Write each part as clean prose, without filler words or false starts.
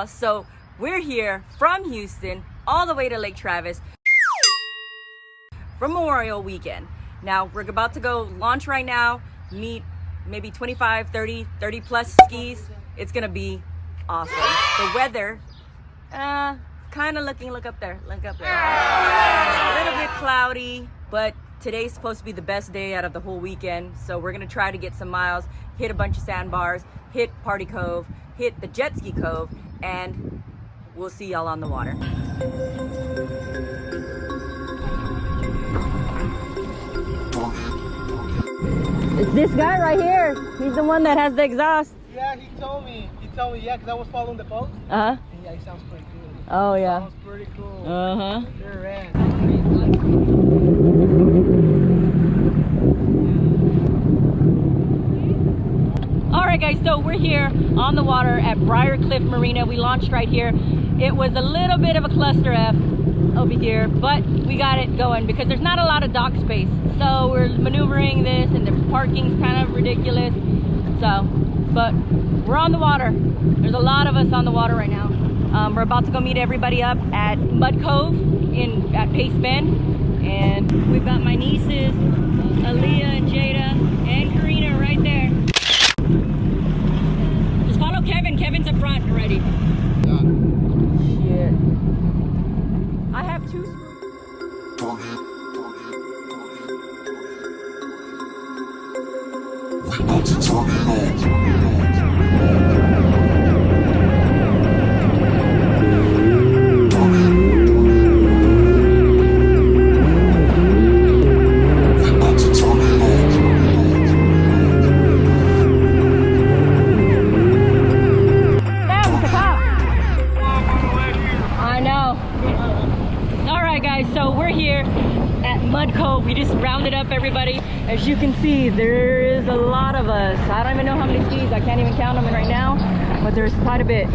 y'all. So we're here from Houston all the way to Lake Travis for Memorial Weekend. Now we're about to go launch right now, meet maybe 25, 30 plus skis. It's gonna be awesome. The weather, kind of look up there, a little bit cloudy, but today's supposed to be the best day out of the whole weekend. So we're gonna try to get some miles, hit a bunch of sandbars, hit Party Cove, hit the jet ski cove, and we'll see y'all on the water. It's this guy right here. He's the one that has the exhaust. Yeah, he told me, yeah, because I was following the post. Uh-huh. Yeah, he sounds pretty cool. Oh, yeah. Sounds pretty cool. Uh-huh. Sure, rad. All right, guys, so we're here on the water at Briarcliff Marina. We launched right here. It was a little bit of a cluster F over here, but we got it going because there's not a lot of dock space. So we're maneuvering this, and the parking's kind of ridiculous. So, but we're on the water. There's a lot of us on the water right now. We're about to go meet everybody up at Mud Cove at Pace Bend. And we've got my nieces, Aaliyah and Jada, and Karina right there. Just follow Kevin. Kevin's up front already. Shit. I have two screws. We about to turn it on. We just rounded up everybody. As you can see, there is a lot of us. I don't even know how many skis. I can't even count them right now, but there's quite a bit.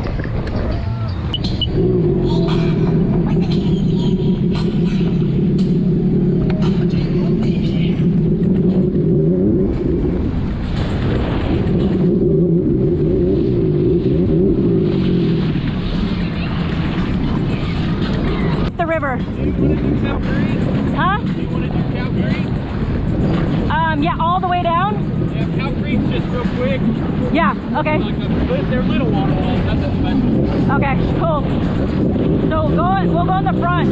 The river. Huh? Yeah, all the way down? Yeah, Cow Creek's just real quick. Yeah, okay. They're little waterfalls, nothing special. Okay, cool. So we'll go in the front.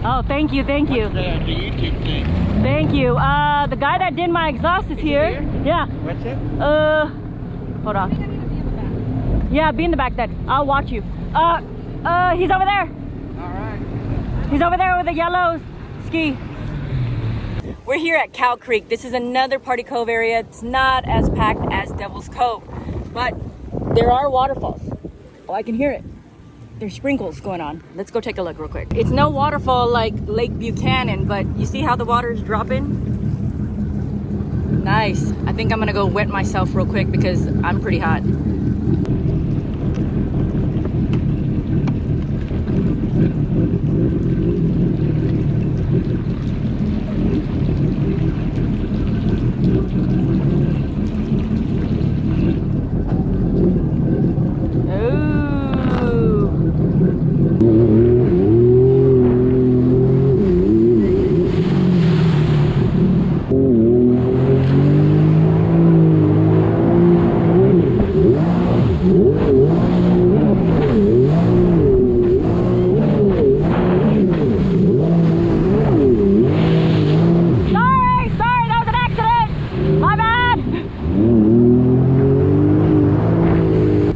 Oh, thank you. What's the YouTube thing? Thank you. The guy that did my exhaust is here. Yeah. What's it? Hold on. Yeah, be in the back then. I'll watch you. He's over there. All right. He's over there with a yellow ski. We're here at Cow Creek. This is another Party Cove area. It's not as packed as Devil's Cove, but there are waterfalls. Oh, I can hear it. There's sprinkles going on. Let's go take a look real quick. It's no waterfall like Lake Buchanan, but you see how the water is dropping? Nice. I think I'm gonna go wet myself real quick because I'm pretty hot.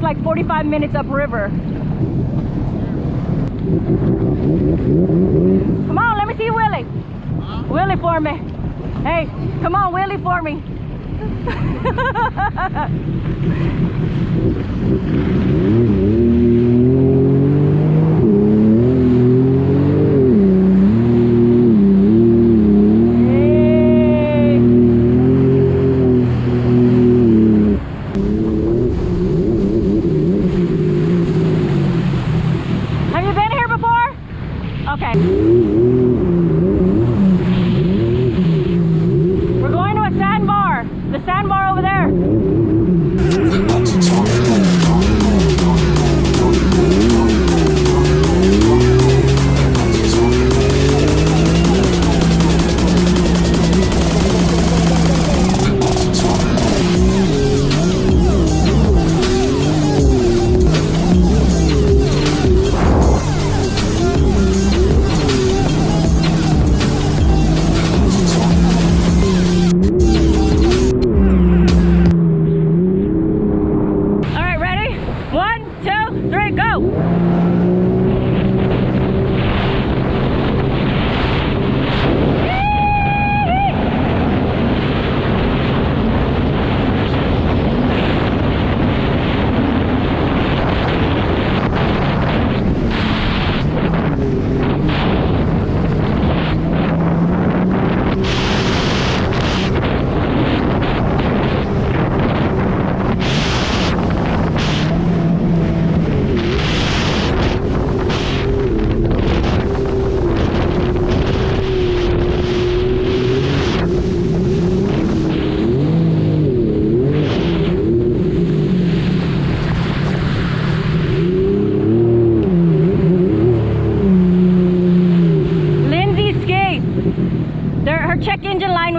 Like 45 minutes upriver. Come on, let me see Willie. Willie for me. Hey, come on, Willie for me.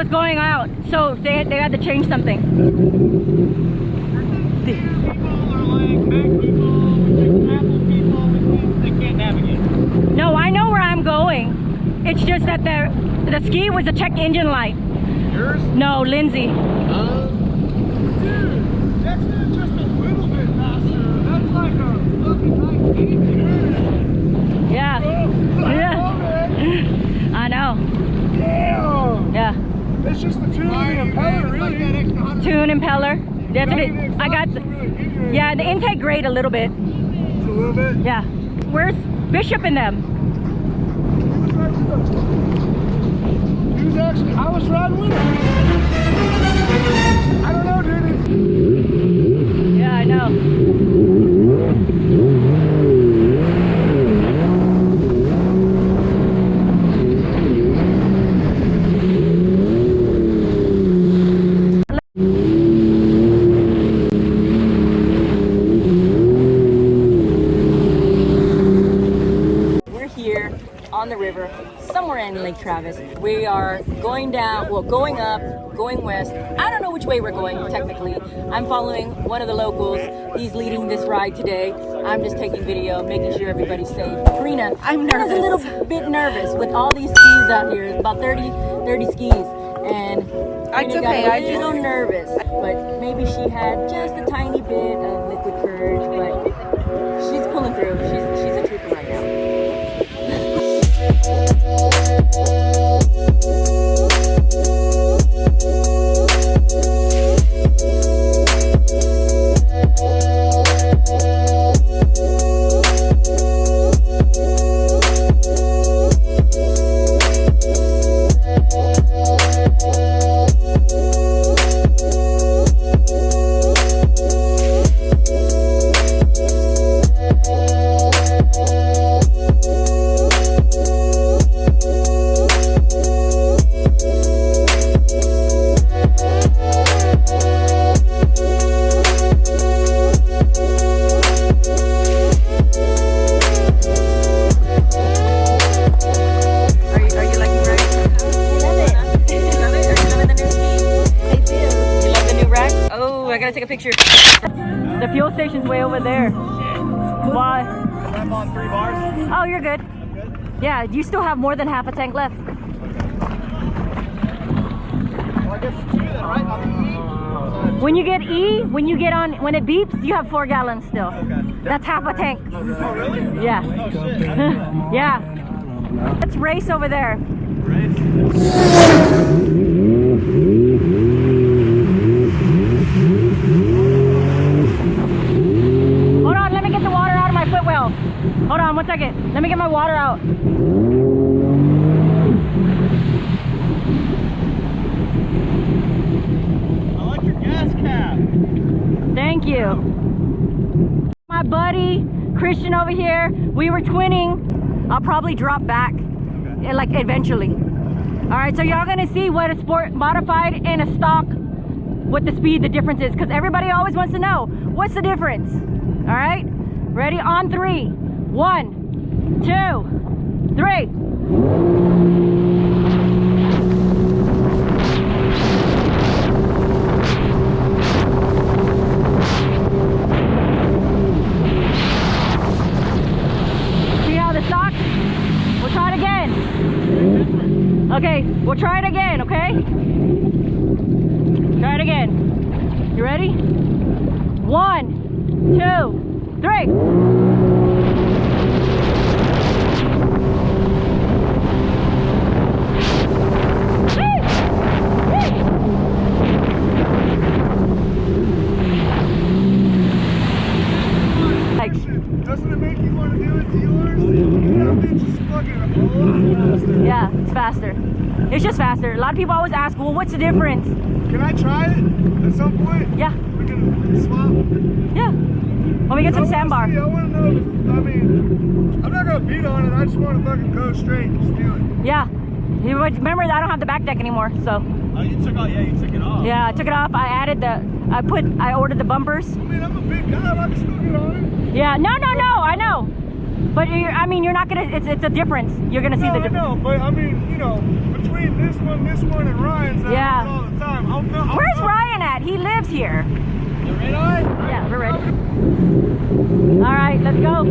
Going out, so they had to change something. People are like big people, Apple people, they can't navigate. No, I know where I'm going. It's just that the ski was a check engine light. Yours? No, Lindsay. Dude, that's not just a little bit faster. That's like a fucking 19 Yeah. Yeah. I know. Damn. Yeah. It's just the tune and impeller, really. Like tune impeller. That's it. I got the, yeah, the intake grate a little bit. Just a little bit? Yeah. Where's Bishop and them? He was actually, I was riding with him. I don't know, dude. Yeah, I know. On the river, somewhere in Lake Travis. We are going down, well, going up, going west. I don't know which way we're going, technically. I'm following one of the locals. He's leading this ride today. I'm just taking video, making sure everybody's safe. Karina, I'm nervous. A little bit nervous with all these skis out here, about 30 skis. And It's Karina okay, got I a little nervous, but maybe she had just a tiny bit of liquid courage, but she's pulling through. She's a trooper right now. gotta take a picture. The fuel station's way over there. Why? I'm on 3 bars. Oh, you're good. I'm good. Yeah, you still have more than half a tank left. Well, I guess it's 2 then, right? On the E? When you get E, when it beeps, you have 4 gallons still. Okay. That's half a tank. Oh, really? Yeah. Oh, shit. Yeah. Let's race over there. Race? Hold on, let me get the water out of my footwell. Hold on, 1 second. Let me get my water out. I like your gas cap. Thank you. My buddy Christian over here, we were twinning. I'll probably drop back, like eventually. All right, so y'all gonna see what a sport modified and a stock, what the speed, the difference is, because everybody always wants to know what's the difference. All right, ready on 3. 1, 2, 3. Okay, we'll try it again, okay? Try it again. You ready? 1, 2, 3. Doesn't it make you want to do it to yours? That bitch is fucking faster. Yeah, it's faster. It's just faster. A lot of people always ask, well, what's the difference? Can I try it at some point? Yeah. We can swap. Yeah. When we get some sandbar. I want to know, I mean, I'm not going to beat on it. I just want to fucking go straight and just feel it. Yeah. Remember, I don't have the back deck anymore, so. Oh, you took it off. Yeah, I took it off. I added I ordered the bumpers. I mean, I'm a big guy, but I can still get on it. Yeah, no, I know. But I mean, you're not gonna, it's a difference. You're gonna see the difference. I know, but I mean, you know, between this one, and Ryan's, I yeah. all the time. Where's Ryan at? He lives here. You ready? Yeah, we're ready. All right, let's go.